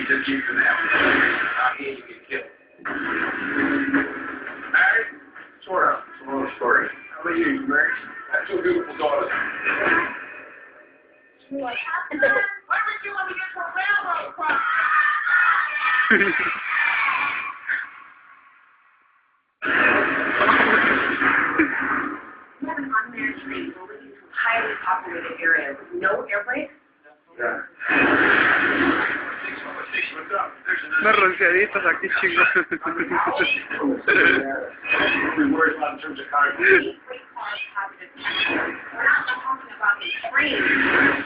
just keep them out. Out here, you get killed. Married? Sort of. It's a long story. How about you? You married? I have 2 beautiful daughters. What happened? Why would you want to get to a railroad cross? You have an unmanned train rolling into a highly populated area with no air brakes? Yeah. What's up? There's Unos ronciaditos aquí, chicos. We're worried about in terms of cars. We're not talking about a train.